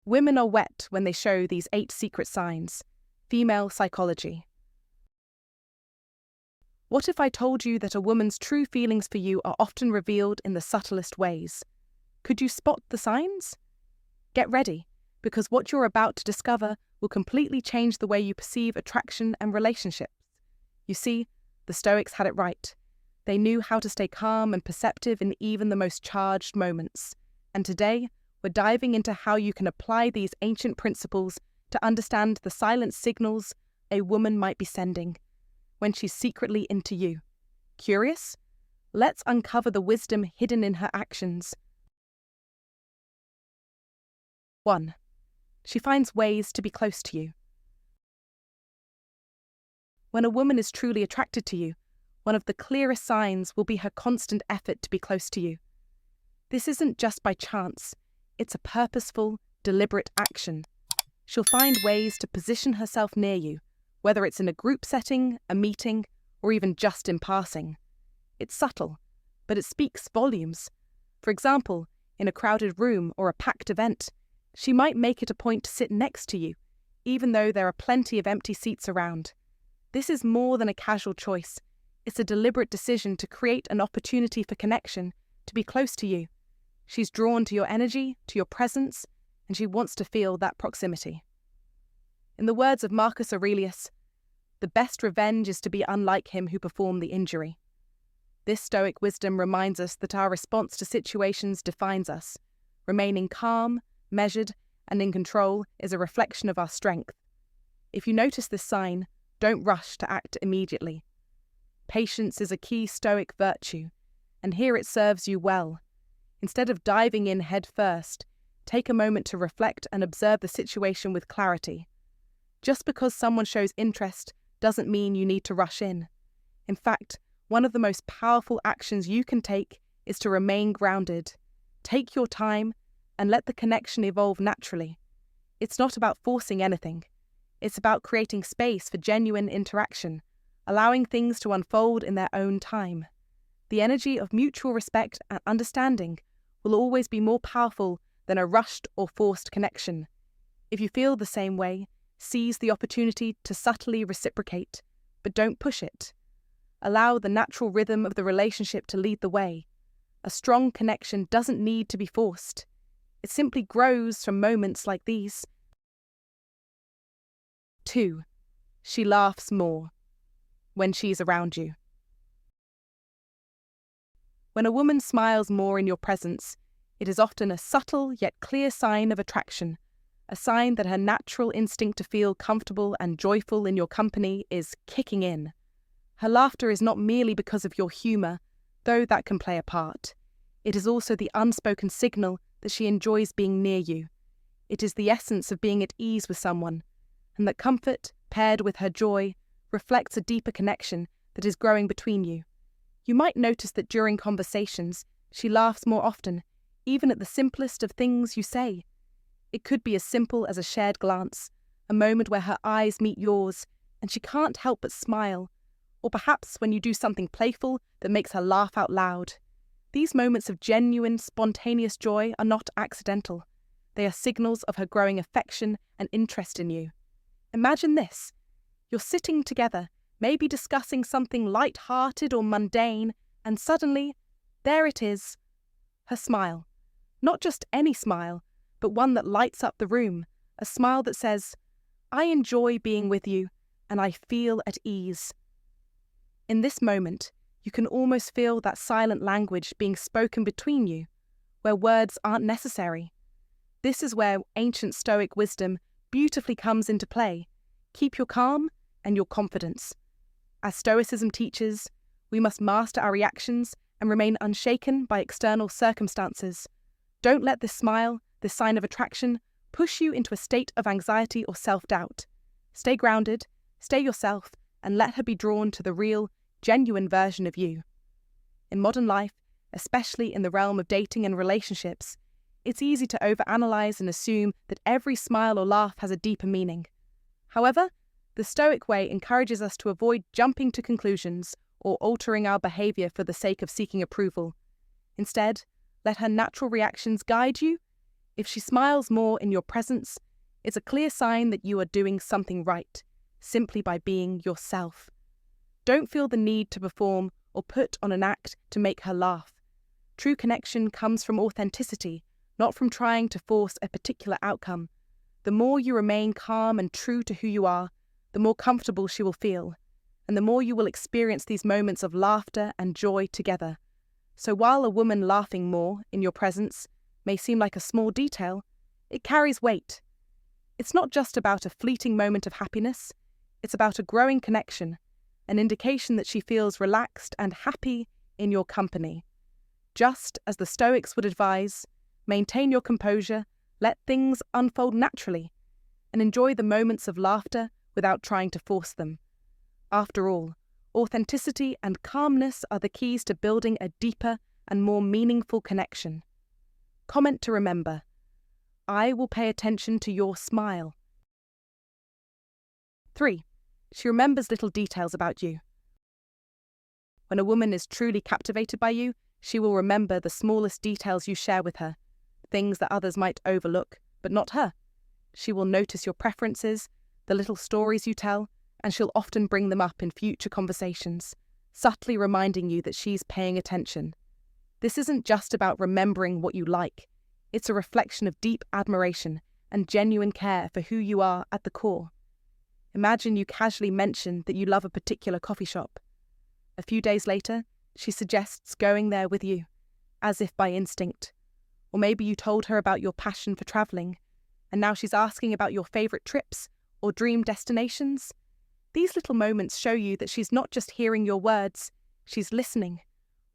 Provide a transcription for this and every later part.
Women are wet when they show these 8 secret signs. Female psychology. What if I told you that a woman's true feelings for you are often revealed in the subtlest ways? Could you spot the signs? Get ready, because what you're about to discover will completely change the way you perceive attraction and relationships. You see, the Stoics had it right. They knew how to stay calm and perceptive in even the most charged moments. And today, we're diving into how you can apply these ancient principles to understand the silent signals a woman might be sending when she's secretly into you. Curious? Let's uncover the wisdom hidden in her actions. 1. She finds ways to be close to you. When a woman is truly attracted to you, one of the clearest signs will be her constant effort to be close to you. This isn't just by chance, it's a purposeful, deliberate action. She'll find ways to position herself near you, whether it's in a group setting, a meeting, or even just in passing. It's subtle, but it speaks volumes. For example, in a crowded room or a packed event, she might make it a point to sit next to you, even though there are plenty of empty seats around. This is more than a casual choice. It's a deliberate decision to create an opportunity for connection, to be close to you. She's drawn to your energy, to your presence, and she wants to feel that proximity. In the words of Marcus Aurelius, "The best revenge is to be unlike him who performed the injury." This Stoic wisdom reminds us that our response to situations defines us. Remaining calm, measured, and in control is a reflection of our strength. If you notice this sign, don't rush to act immediately. Patience is a key Stoic virtue, and here it serves you well. Instead of diving in head first, take a moment to reflect and observe the situation with clarity. Just because someone shows interest doesn't mean you need to rush in. In fact, one of the most powerful actions you can take is to remain grounded. Take your time and let the connection evolve naturally. It's not about forcing anything. It's about creating space for genuine interaction, allowing things to unfold in their own time. The energy of mutual respect and understanding will always be more powerful than a rushed or forced connection. If you feel the same way, seize the opportunity to subtly reciprocate, but don't push it. Allow the natural rhythm of the relationship to lead the way. A strong connection doesn't need to be forced. It simply grows from moments like these. 2. She laughs more when she's around you. When a woman smiles more in your presence, it is often a subtle yet clear sign of attraction, a sign that her natural instinct to feel comfortable and joyful in your company is kicking in. Her laughter is not merely because of your humour, though that can play a part. It is also the unspoken signal that she enjoys being near you. It is the essence of being at ease with someone, and that comfort, paired with her joy, reflects a deeper connection that is growing between you. You might notice that during conversations, she laughs more often, even at the simplest of things you say. It could be as simple as a shared glance, a moment where her eyes meet yours, and she can't help but smile, or perhaps when you do something playful that makes her laugh out loud. These moments of genuine, spontaneous joy are not accidental. They are signals of her growing affection and interest in you. Imagine this. You're sitting together, maybe discussing something light-hearted or mundane, and suddenly, there it is, her smile. Not just any smile, but one that lights up the room, a smile that says, "I enjoy being with you, and I feel at ease." In this moment, you can almost feel that silent language being spoken between you, where words aren't necessary. This is where ancient Stoic wisdom beautifully comes into play. Keep your calm and your confidence. As Stoicism teaches, we must master our reactions and remain unshaken by external circumstances. Don't let this smile, this sign of attraction, push you into a state of anxiety or self-doubt. Stay grounded, stay yourself, and let her be drawn to the real, genuine version of you. In modern life, especially in the realm of dating and relationships, it's easy to overanalyze and assume that every smile or laugh has a deeper meaning. However, the Stoic way encourages us to avoid jumping to conclusions or altering our behavior for the sake of seeking approval. Instead, let her natural reactions guide you. If she smiles more in your presence, it's a clear sign that you are doing something right, simply by being yourself. Don't feel the need to perform or put on an act to make her laugh. True connection comes from authenticity, not from trying to force a particular outcome. The more you remain calm and true to who you are, the more comfortable she will feel, and the more you will experience these moments of laughter and joy together. So while a woman laughing more in your presence may seem like a small detail, it carries weight. It's not just about a fleeting moment of happiness, it's about a growing connection, an indication that she feels relaxed and happy in your company. Just as the Stoics would advise, maintain your composure, let things unfold naturally, and enjoy the moments of laughter without trying to force them. After all, authenticity and calmness are the keys to building a deeper and more meaningful connection. Comment to remember: I will pay attention to your smile. 3. She remembers little details about you. When a woman is truly captivated by you, she will remember the smallest details you share with her, things that others might overlook, but not her. She will notice your preferences, the little stories you tell, and she'll often bring them up in future conversations, subtly reminding you that she's paying attention. This isn't just about remembering what you like. It's a reflection of deep admiration and genuine care for who you are at the core. Imagine you casually mention that you love a particular coffee shop. A few days later, she suggests going there with you, as if by instinct. Or maybe you told her about your passion for travelling, and now she's asking about your favourite trips or dream destinations. These little moments show you that she's not just hearing your words, she's listening,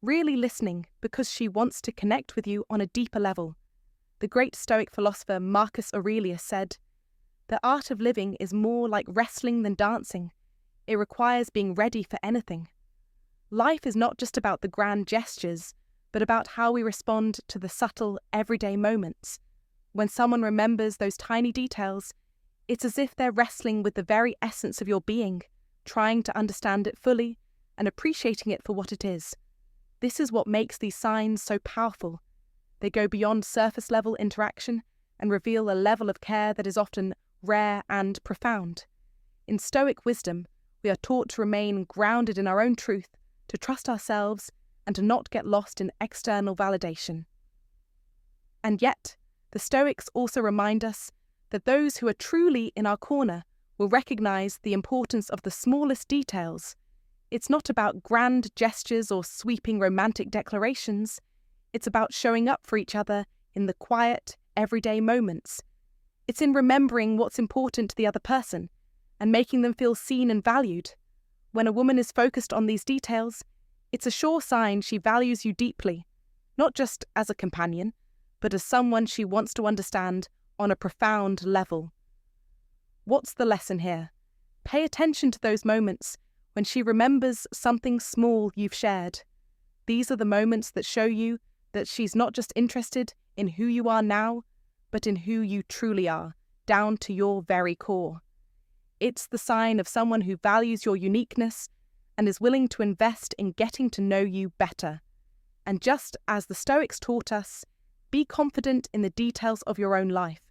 really listening, because she wants to connect with you on a deeper level. The great Stoic philosopher Marcus Aurelius said, "The art of living is more like wrestling than dancing. It requires being ready for anything." Life is not just about the grand gestures, but about how we respond to the subtle, everyday moments. When someone remembers those tiny details, it's as if they're wrestling with the very essence of your being, trying to understand it fully and appreciating it for what it is. This is what makes these signs so powerful. They go beyond surface-level interaction and reveal a level of care that is often rare and profound. In Stoic wisdom, we are taught to remain grounded in our own truth, to trust ourselves, and to not get lost in external validation. And yet, the Stoics also remind us that those who are truly in our corner will recognize the importance of the smallest details. It's not about grand gestures or sweeping romantic declarations. It's about showing up for each other in the quiet, everyday moments. It's in remembering what's important to the other person and making them feel seen and valued. When a woman is focused on these details, it's a sure sign she values you deeply, not just as a companion, but as someone she wants to understand on a profound level. What's the lesson here? Pay attention to those moments when she remembers something small you've shared. These are the moments that show you that she's not just interested in who you are now, but in who you truly are, down to your very core. It's the sign of someone who values your uniqueness and is willing to invest in getting to know you better. And just as the Stoics taught us, be confident in the details of your own life.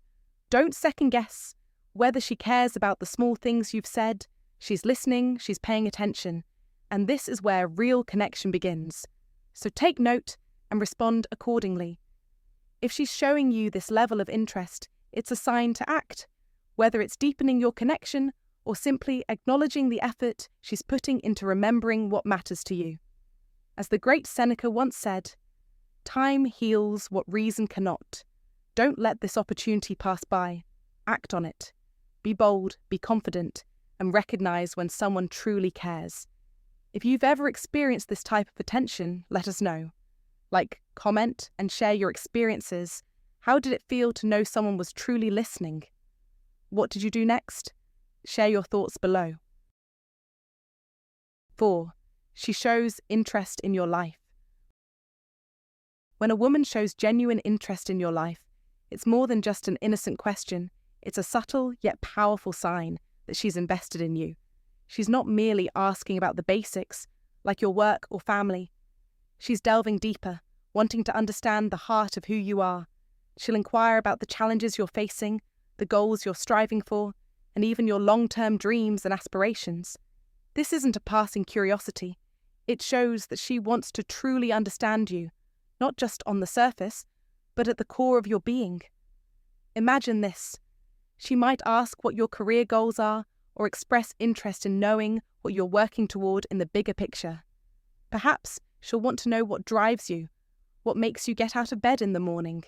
Don't second-guess whether she cares about the small things you've said. She's listening, she's paying attention, and this is where real connection begins. So take note and respond accordingly. If she's showing you this level of interest, it's a sign to act, whether it's deepening your connection or simply acknowledging the effort she's putting into remembering what matters to you. As the great Seneca once said, "Time heals what reason cannot." Don't let this opportunity pass by. Act on it. Be bold, be confident, and recognize when someone truly cares. If you've ever experienced this type of attention, let us know. Comment, and share your experiences. How did it feel to know someone was truly listening? What did you do next? Share your thoughts below. 4. She shows interest in your life. When a woman shows genuine interest in your life, it's more than just an innocent question. It's a subtle yet powerful sign that she's invested in you. She's not merely asking about the basics, like your work or family. She's delving deeper, wanting to understand the heart of who you are. She'll inquire about the challenges you're facing, the goals you're striving for, and even your long-term dreams and aspirations. This isn't a passing curiosity. It shows that she wants to truly understand you, not just on the surface, but at the core of your being. Imagine this. She might ask what your career goals are, or express interest in knowing what you're working toward in the bigger picture. Perhaps she'll want to know what drives you, what makes you get out of bed in the morning.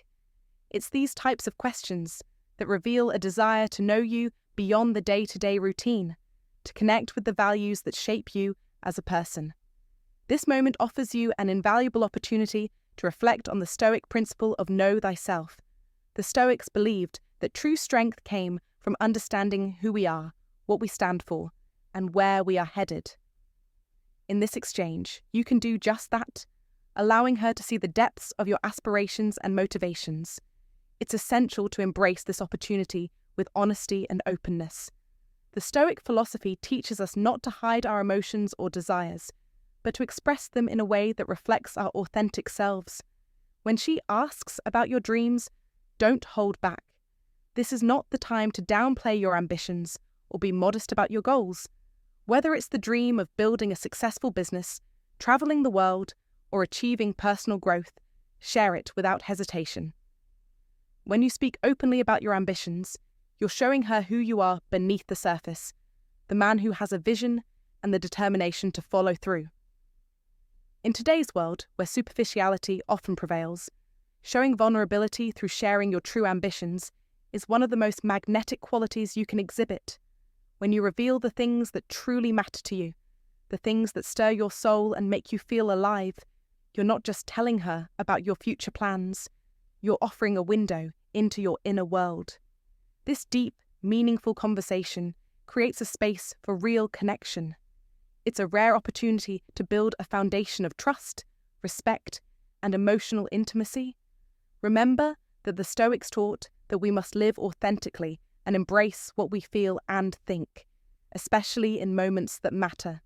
It's these types of questions that reveal a desire to know you beyond the day-to-day routine, to connect with the values that shape you as a person. This moment offers you an invaluable opportunity to reflect on the Stoic principle of know thyself. The Stoics believed that true strength came from understanding who we are, what we stand for, and where we are headed. In this exchange, you can do just that, allowing her to see the depths of your aspirations and motivations. It's essential to embrace this opportunity with honesty and openness. The Stoic philosophy teaches us not to hide our emotions or desires, but to express them in a way that reflects our authentic selves. When she asks about your dreams, don't hold back. This is not the time to downplay your ambitions or be modest about your goals. Whether it's the dream of building a successful business, traveling the world, or achieving personal growth, share it without hesitation. When you speak openly about your ambitions, you're showing her who you are beneath the surface, the man who has a vision and the determination to follow through. In today's world, where superficiality often prevails, showing vulnerability through sharing your true ambitions is one of the most magnetic qualities you can exhibit. When you reveal the things that truly matter to you, the things that stir your soul and make you feel alive, you're not just telling her about your future plans, you're offering a window into your inner world. This deep, meaningful conversation creates a space for real connection. It's a rare opportunity to build a foundation of trust, respect, and emotional intimacy. Remember that the Stoics taught that we must live authentically and embrace what we feel and think, especially in moments that matter.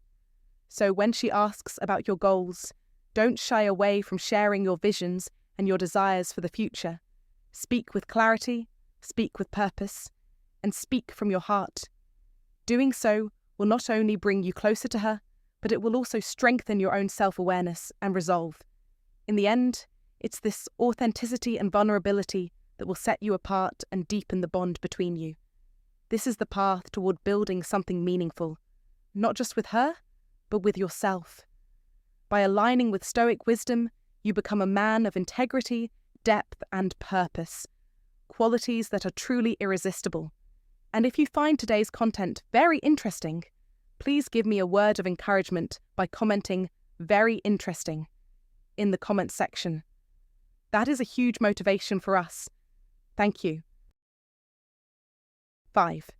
So when she asks about your goals, don't shy away from sharing your visions and your desires for the future. Speak with clarity, speak with purpose, and speak from your heart. Doing so will not only bring you closer to her, but it will also strengthen your own self-awareness and resolve. In the end, it's this authenticity and vulnerability that will set you apart and deepen the bond between you. This is the path toward building something meaningful, not just with her, but with yourself. By aligning with Stoic wisdom, you become a man of integrity, depth, and purpose, qualities that are truly irresistible. And if you find today's content very interesting, please give me a word of encouragement by commenting "very interesting" in the comments section. That is a huge motivation for us. Thank you. 5.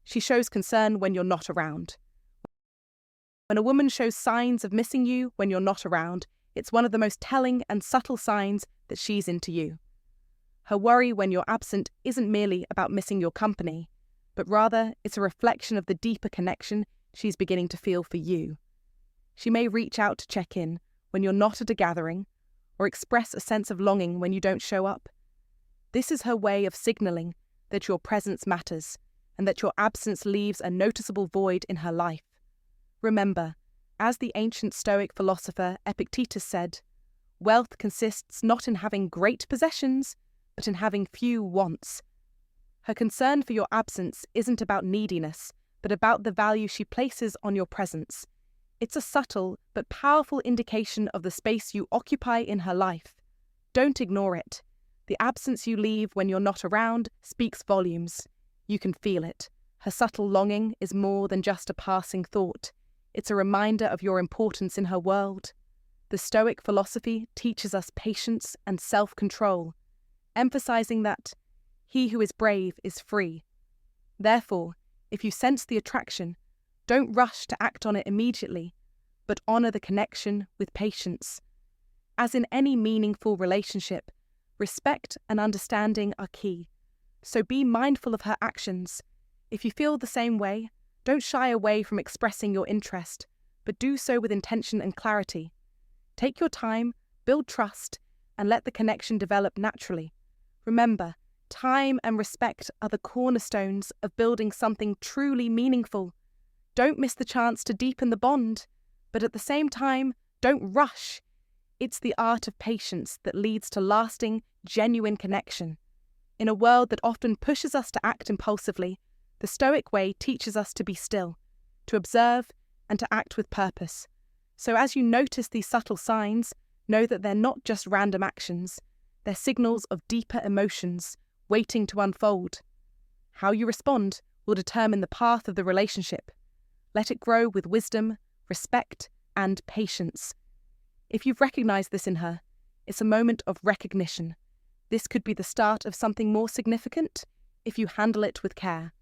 She shows concern when you're not around. When a woman shows signs of missing you when you're not around, it's one of the most telling and subtle signs that she's into you. Her worry when you're absent isn't merely about missing your company, but rather it's a reflection of the deeper connection she's beginning to feel for you. She may reach out to check in when you're not at a gathering, or express a sense of longing when you don't show up. This is her way of signalling that your presence matters and that your absence leaves a noticeable void in her life. Remember, as the ancient Stoic philosopher Epictetus said, wealth consists not in having great possessions, but in having few wants. Her concern for your absence isn't about neediness, but about the value she places on your presence. It's a subtle but powerful indication of the space you occupy in her life. Don't ignore it. The absence you leave when you're not around speaks volumes. You can feel it. Her subtle longing is more than just a passing thought. It's a reminder of your importance in her world. The Stoic philosophy teaches us patience and self-control, emphasizing that he who is brave is free. Therefore, if you sense the attraction, don't rush to act on it immediately, but honor the connection with patience. As in any meaningful relationship, respect and understanding are key. So be mindful of her actions. If you feel the same way, don't shy away from expressing your interest, but do so with intention and clarity. Take your time, build trust, and let the connection develop naturally. Remember, time and respect are the cornerstones of building something truly meaningful. Don't miss the chance to deepen the bond, but at the same time, don't rush. It's the art of patience that leads to lasting, genuine connection. In a world that often pushes us to act impulsively, the Stoic way teaches us to be still, to observe, and to act with purpose. So as you notice these subtle signs, know that they're not just random actions. They're signals of deeper emotions waiting to unfold. How you respond will determine the path of the relationship. Let it grow with wisdom, respect, and patience. If you've recognized this in her, it's a moment of recognition. This could be the start of something more significant if you handle it with care.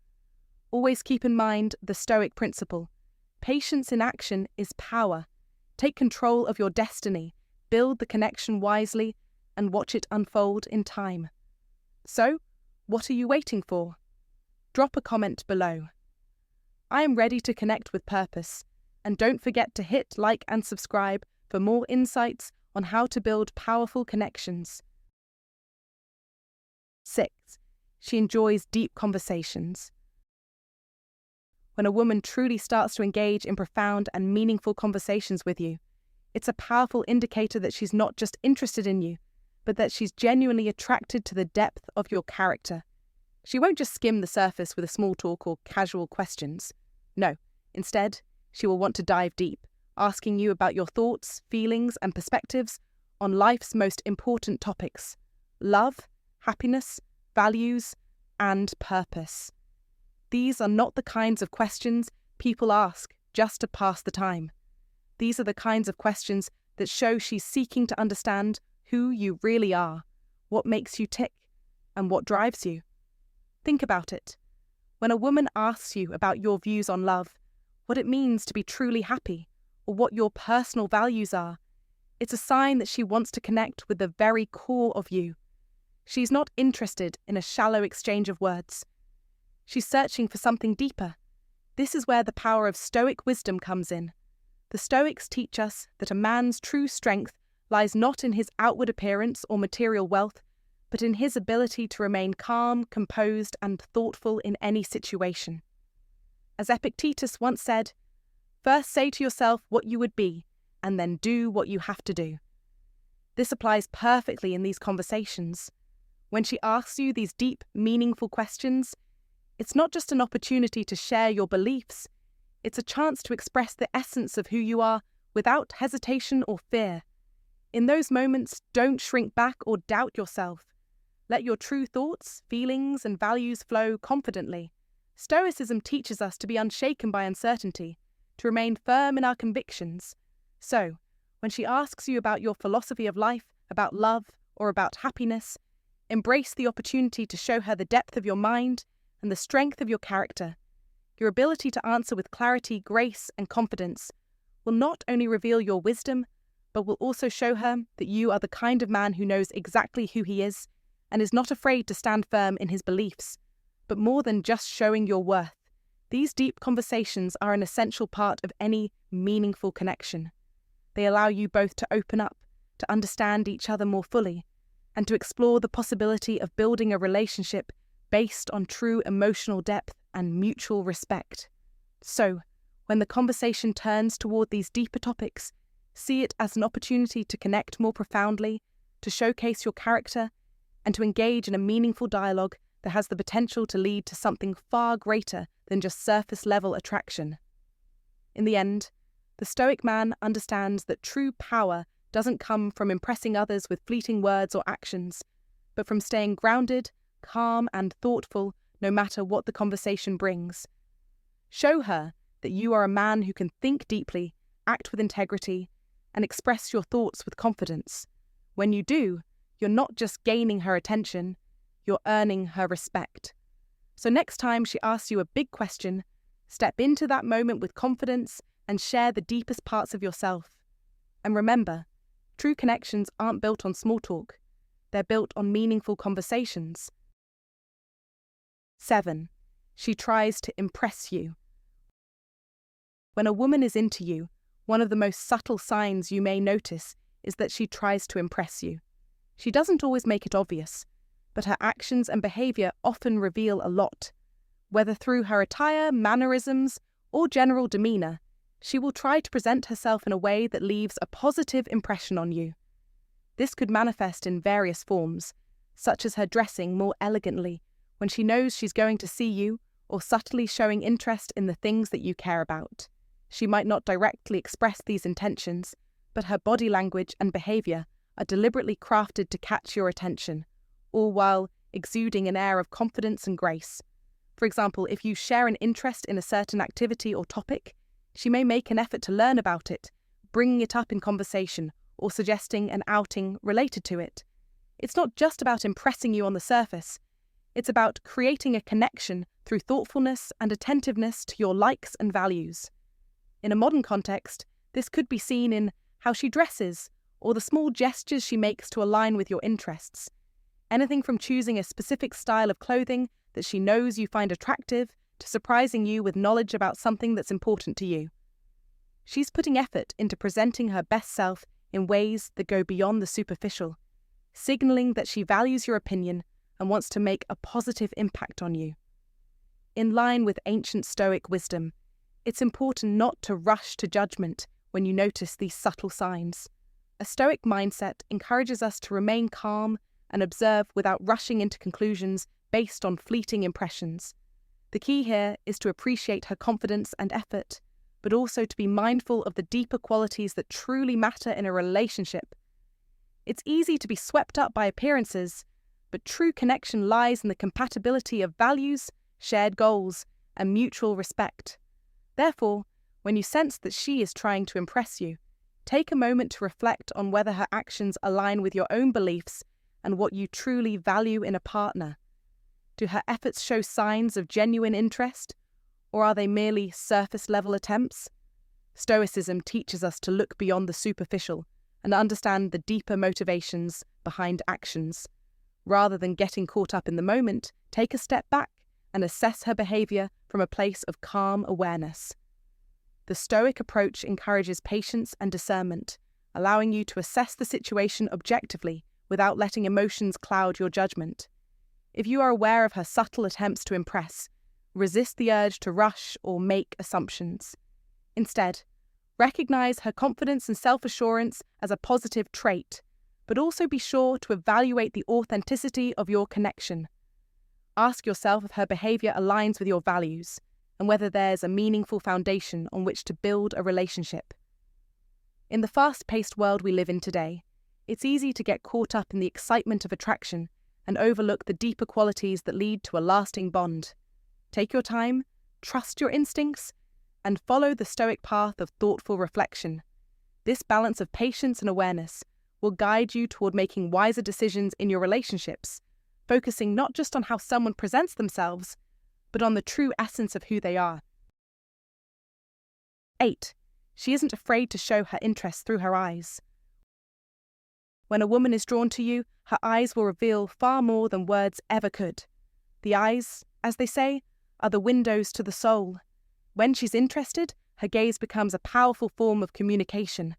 Always keep in mind the Stoic principle. Patience in action is power. Take control of your destiny, build the connection wisely, and watch it unfold in time. So, what are you waiting for? Drop a comment below. I am ready to connect with purpose, and don't forget to hit like and subscribe for more insights on how to build powerful connections. 6. She enjoys deep conversations. When a woman truly starts to engage in profound and meaningful conversations with you, it's a powerful indicator that she's not just interested in you, but that she's genuinely attracted to the depth of your character. She won't just skim the surface with a small talk or casual questions. No, instead, she will want to dive deep, asking you about your thoughts, feelings, and perspectives on life's most important topics: love, happiness, values, and purpose. These are not the kinds of questions people ask just to pass the time. These are the kinds of questions that show she's seeking to understand who you really are, what makes you tick, and what drives you. Think about it. When a woman asks you about your views on love, what it means to be truly happy, or what your personal values are, it's a sign that she wants to connect with the very core of you. She's not interested in a shallow exchange of words. She's searching for something deeper. This is where the power of Stoic wisdom comes in. The Stoics teach us that a man's true strength lies not in his outward appearance or material wealth, but in his ability to remain calm, composed, and thoughtful in any situation. As Epictetus once said, "First say to yourself what you would be, and then do what you have to do." This applies perfectly in these conversations. When she asks you these deep, meaningful questions, it's not just an opportunity to share your beliefs, it's a chance to express the essence of who you are without hesitation or fear. In those moments, don't shrink back or doubt yourself. Let your true thoughts, feelings, and values flow confidently. Stoicism teaches us to be unshaken by uncertainty, to remain firm in our convictions. So, when she asks you about your philosophy of life, about love, or about happiness, embrace the opportunity to show her the depth of your mind and the strength of your character. Your ability to answer with clarity, grace, and confidence will not only reveal your wisdom, but will also show her that you are the kind of man who knows exactly who he is and is not afraid to stand firm in his beliefs. But more than just showing your worth, these deep conversations are an essential part of any meaningful connection. They allow you both to open up, to understand each other more fully, and to explore the possibility of building a relationship based on true emotional depth and mutual respect. So, when the conversation turns toward these deeper topics, see it as an opportunity to connect more profoundly, to showcase your character, and to engage in a meaningful dialogue that has the potential to lead to something far greater than just surface-level attraction. In the end, the Stoic man understands that true power doesn't come from impressing others with fleeting words or actions, but from staying grounded, calm, and thoughtful no matter what the conversation brings. Show her that you are a man who can think deeply, act with integrity, and express your thoughts with confidence. When you do, you're not just gaining her attention, you're earning her respect. So next time she asks you a big question, step into that moment with confidence and share the deepest parts of yourself. And remember, true connections aren't built on small talk, they're built on meaningful conversations. 7. She tries to impress you. When a woman is into you, one of the most subtle signs you may notice is that she tries to impress you. She doesn't always make it obvious. but her actions and behavior often reveal a lot. Whether through her attire, mannerisms, or general demeanor, she will try to present herself in a way that leaves a positive impression on you. This could manifest in various forms, such as her dressing more elegantly when she knows she's going to see you, or subtly showing interest in the things that you care about. She might not directly express these intentions, but her body language and behavior are deliberately crafted to catch your attention, all while exuding an air of confidence and grace. For example, if you share an interest in a certain activity or topic, she may make an effort to learn about it, bringing it up in conversation or suggesting an outing related to it. It's not just about impressing you on the surface. It's about creating a connection through thoughtfulness and attentiveness to your likes and values. In a modern context, this could be seen in how she dresses or the small gestures she makes to align with your interests. Anything from choosing a specific style of clothing that she knows you find attractive to surprising you with knowledge about something that's important to you. She's putting effort into presenting her best self in ways that go beyond the superficial, signaling that she values your opinion and wants to make a positive impact on you. In line with ancient Stoic wisdom, it's important not to rush to judgment when you notice these subtle signs. A Stoic mindset encourages us to remain calm and observe without rushing into conclusions based on fleeting impressions. The key here is to appreciate her confidence and effort, but also to be mindful of the deeper qualities that truly matter in a relationship. It's easy to be swept up by appearances, but true connection lies in the compatibility of values, shared goals, and mutual respect. Therefore, when you sense that she is trying to impress you, take a moment to reflect on whether her actions align with your own beliefs and what you truly value in a partner. Do her efforts show signs of genuine interest, or are they merely surface-level attempts? Stoicism teaches us to look beyond the superficial and understand the deeper motivations behind actions. Rather than getting caught up in the moment, take a step back and assess her behavior from a place of calm awareness. The Stoic approach encourages patience and discernment, allowing you to assess the situation objectively without letting emotions cloud your judgment. If you are aware of her subtle attempts to impress, resist the urge to rush or make assumptions. Instead, recognize her confidence and self-assurance as a positive trait, but also be sure to evaluate the authenticity of your connection. Ask yourself if her behavior aligns with your values and whether there's a meaningful foundation on which to build a relationship. In the fast-paced world we live in today, it's easy to get caught up in the excitement of attraction and overlook the deeper qualities that lead to a lasting bond. Take your time, trust your instincts, and follow the Stoic path of thoughtful reflection. This balance of patience and awareness will guide you toward making wiser decisions in your relationships, focusing not just on how someone presents themselves, but on the true essence of who they are. 8. She isn't afraid to show her interest through her eyes. When a woman is drawn to you, her eyes will reveal far more than words ever could. The eyes, as they say, are the windows to the soul. When she's interested, her gaze becomes a powerful form of communication,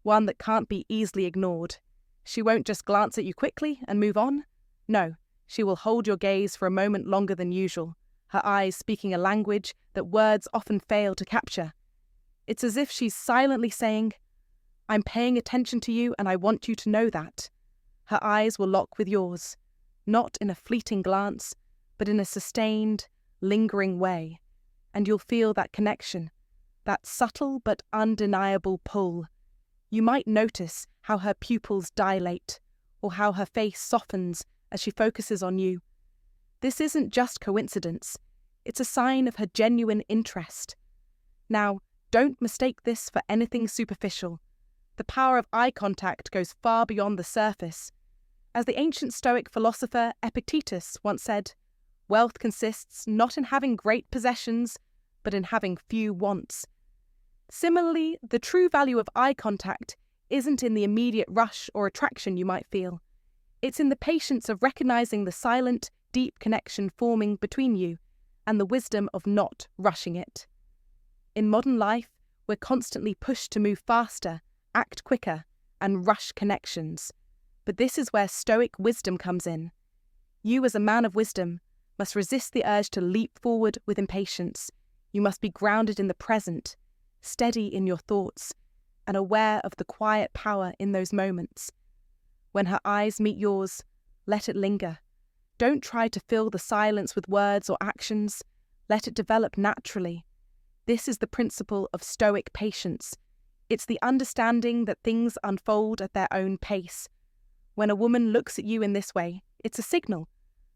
one that can't be easily ignored. She won't just glance at you quickly and move on. No, she will hold your gaze for a moment longer than usual, her eyes speaking a language that words often fail to capture. It's as if she's silently saying, "I'm paying attention to you and I want you to know that." Her eyes will lock with yours, not in a fleeting glance, but in a sustained, lingering way, and you'll feel that connection, that subtle but undeniable pull. You might notice how her pupils dilate, or how her face softens as she focuses on you. This isn't just coincidence, it's a sign of her genuine interest. Now, don't mistake this for anything superficial. The power of eye contact goes far beyond the surface. As the ancient Stoic philosopher Epictetus once said, "Wealth consists not in having great possessions, but in having few wants." Similarly, the true value of eye contact isn't in the immediate rush or attraction you might feel. It's in the patience of recognizing the silent, deep connection forming between you and the wisdom of not rushing it. In modern life, we're constantly pushed to move faster, act quicker, and rush connections. But this is where Stoic wisdom comes in. You, as a man of wisdom, must resist the urge to leap forward with impatience. You must be grounded in the present, steady in your thoughts, and aware of the quiet power in those moments. When her eyes meet yours, let it linger. Don't try to fill the silence with words or actions. Let it develop naturally. This is the principle of Stoic patience. It's the understanding that things unfold at their own pace. When a woman looks at you in this way, it's a signal,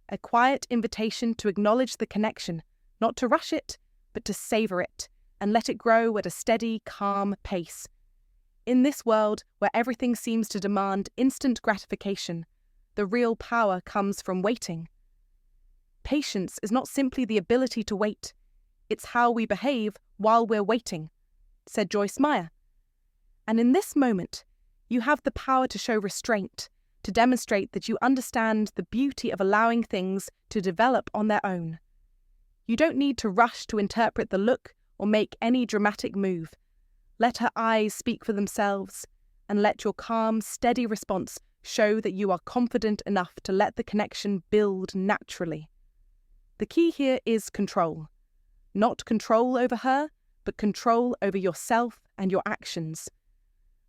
a quiet invitation to acknowledge the connection, not to rush it, but to savor it, and let it grow at a steady, calm pace. In this world where everything seems to demand instant gratification, the real power comes from waiting. Patience is not simply the ability to wait, it's how we behave while we're waiting, said Joyce Meyer. And in this moment, you have the power to show restraint, to demonstrate that you understand the beauty of allowing things to develop on their own. You don't need to rush to interpret the look or make any dramatic move. Let her eyes speak for themselves, and let your calm, steady response show that you are confident enough to let the connection build naturally. The key here is control. Not control over her, but control over yourself and your actions.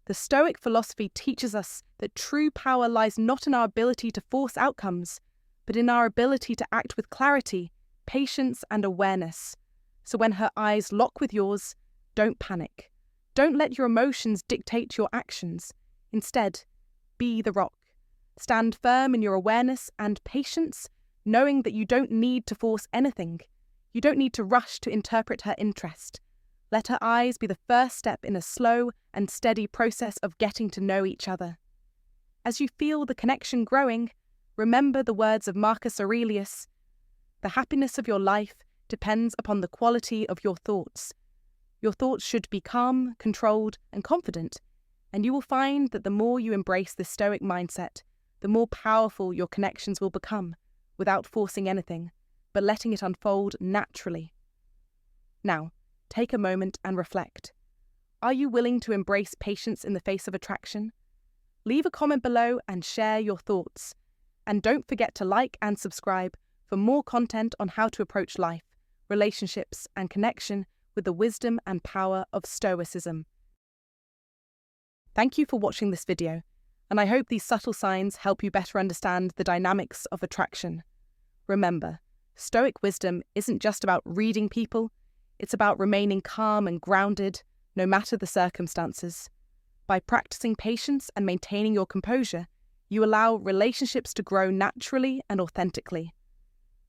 The Stoic philosophy teaches us that true power lies not in our ability to force outcomes, but in our ability to act with clarity, patience, and awareness. So when her eyes lock with yours, don't panic. Don't let your emotions dictate your actions. Instead, be the rock. Stand firm in your awareness and patience, knowing that you don't need to force anything. You don't need to rush to interpret her interest. Let her eyes be the first step in a slow and steady process of getting to know each other. As you feel the connection growing, remember the words of Marcus Aurelius: "The happiness of your life depends upon the quality of your thoughts." Your thoughts should be calm, controlled, and confident, and you will find that the more you embrace this Stoic mindset, the more powerful your connections will become, without forcing anything, but letting it unfold naturally. Now, take a moment and reflect. Are you willing to embrace patience in the face of attraction? Leave a comment below and share your thoughts. And don't forget to like and subscribe for more content on how to approach life, relationships, and connection with the wisdom and power of Stoicism. Thank you for watching this video, and I hope these subtle signs help you better understand the dynamics of attraction. Remember, Stoic wisdom isn't just about reading people, it's about remaining calm and grounded, no matter the circumstances. By practicing patience and maintaining your composure, you allow relationships to grow naturally and authentically.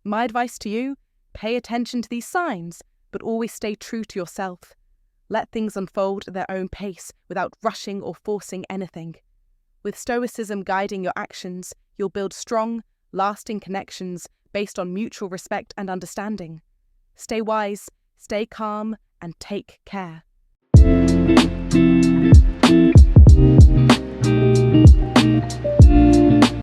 My advice to you: pay attention to these signs, but always stay true to yourself. Let things unfold at their own pace without rushing or forcing anything. With Stoicism guiding your actions, you'll build strong, lasting connections based on mutual respect and understanding. Stay wise, stay calm, and take care.